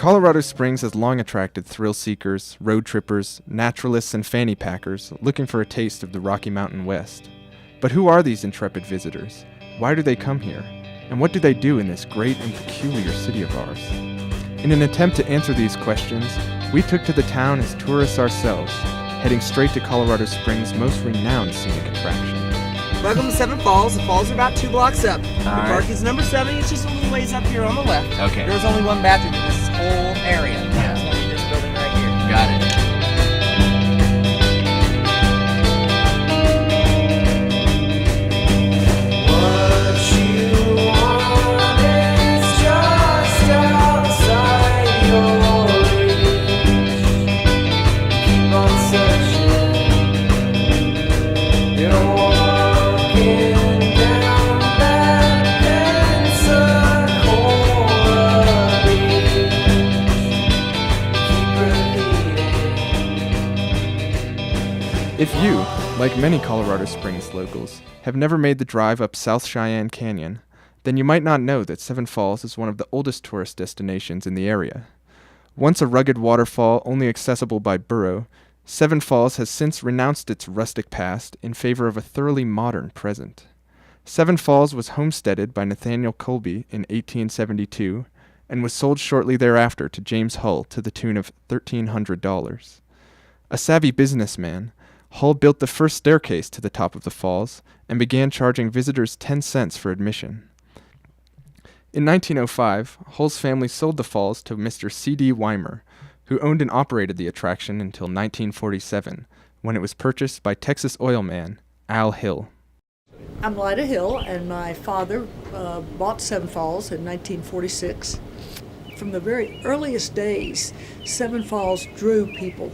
Colorado Springs has long attracted thrill seekers, road trippers, naturalists, and fanny packers looking for a taste of the Rocky Mountain West. But who are these intrepid visitors? Why do they come here? And what do they do in this great and peculiar city of ours? In an attempt to answer these questions, we took to the town as tourists ourselves, heading straight to Colorado Springs' most renowned scenic attraction. Welcome to Seven Falls. The falls are about 2 blocks up. The All park right. is number 7. It's just a little ways up here on the left. Okay. There's only one bathroom in this whole area. Yeah. It's only this building right here. Got it. If you, like many Colorado Springs locals, have never made the drive up South Cheyenne Canyon, then you might not know that Seven Falls is one of the oldest tourist destinations in the area. Once a rugged waterfall only accessible by burro, Seven Falls has since renounced its rustic past in favor of a thoroughly modern present. Seven Falls was homesteaded by Nathaniel Colby in 1872 and was sold shortly thereafter to James Hull to the tune of $1,300. A savvy businessman, Hull built the first staircase to the top of the falls and began charging visitors 10 cents for admission. In 1905, Hull's family sold the falls to Mr. C.D. Weimer, who owned and operated the attraction until 1947, when it was purchased by Texas oil man Al Hill. I'm Lyda Hill, and my father bought Seven Falls in 1946. From the very earliest days, Seven Falls drew people,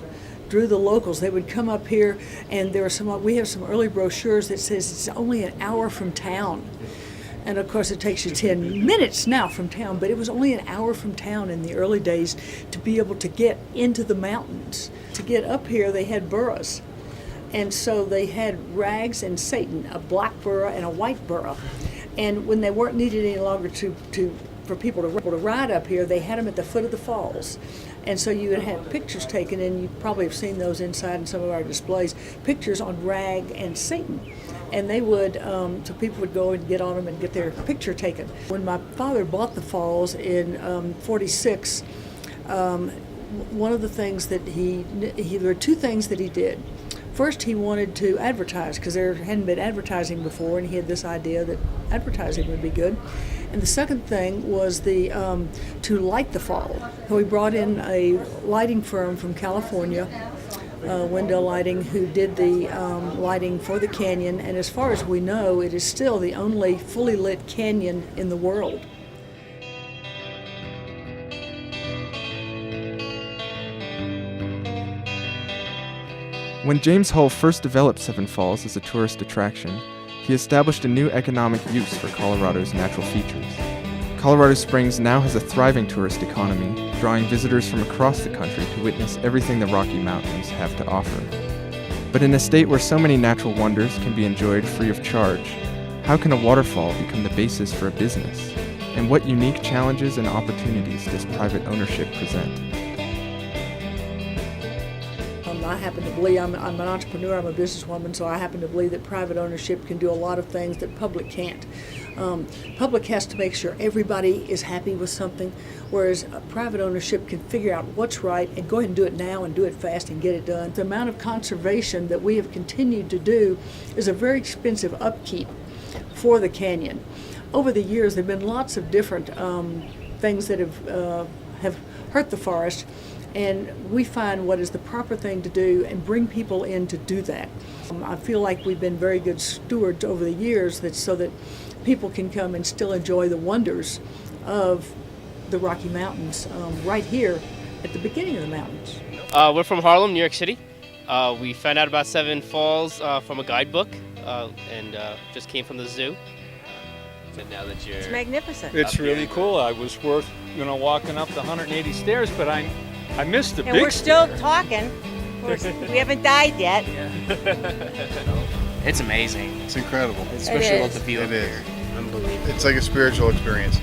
drew the locals. They would come up here, and we have some early brochures that says it's only an hour from town. And of course it takes you 10 minutes now from town, but it was only an hour from town in the early days to be able to get into the mountains. To get up here, they had burros. And so they had Rags and Satan, a black burro and a white burro. And when they weren't needed any longer for people to ride up here, they had them at the foot of the falls. And so you would have pictures taken, and you probably have seen those inside in some of our displays, pictures on Rag and Satan. And they would, so people would go and get on them and get their picture taken. When my father bought the falls in 46, one of the things that there were 2 things that he did. First, he wanted to advertise, because there hadn't been advertising before, and he had this idea that advertising would be good. And the second thing was to light the fall. So we brought in a lighting firm from California, Wendell Lighting, who did the lighting for the canyon, and as far as we know, it is still the only fully lit canyon in the world. When James Hull first developed Seven Falls as a tourist attraction, he established a new economic use for Colorado's natural features. Colorado Springs now has a thriving tourist economy, drawing visitors from across the country to witness everything the Rocky Mountains have to offer. But in a state where so many natural wonders can be enjoyed free of charge, how can a waterfall become the basis for a business? And what unique challenges and opportunities does private ownership present? I happen to believe, I'm an entrepreneur, I'm a businesswoman, so I happen to believe that private ownership can do a lot of things that public can't. Public has to make sure everybody is happy with something, whereas private ownership can figure out what's right and go ahead and do it now and do it fast and get it done. The amount of conservation that we have continued to do is a very expensive upkeep for the canyon. Over the years, there have been lots of different things that have hurt the forest, and we find what is the proper thing to do and bring people in to do that. I feel like we've been very good stewards over the years so that people can come and still enjoy the wonders of the Rocky Mountains right here at the beginning of the mountains. We're from Harlem, New York City. We found out about Seven Falls from a guidebook and just came from the zoo. And now that It's magnificent. It's really cool. I was worth, walking up the 180 stairs, but I missed the big And we're still stair. talking. We haven't died yet. It's amazing. It's incredible. Especially It with is. the view It up is. here. Unbelievable. It's like a spiritual experience.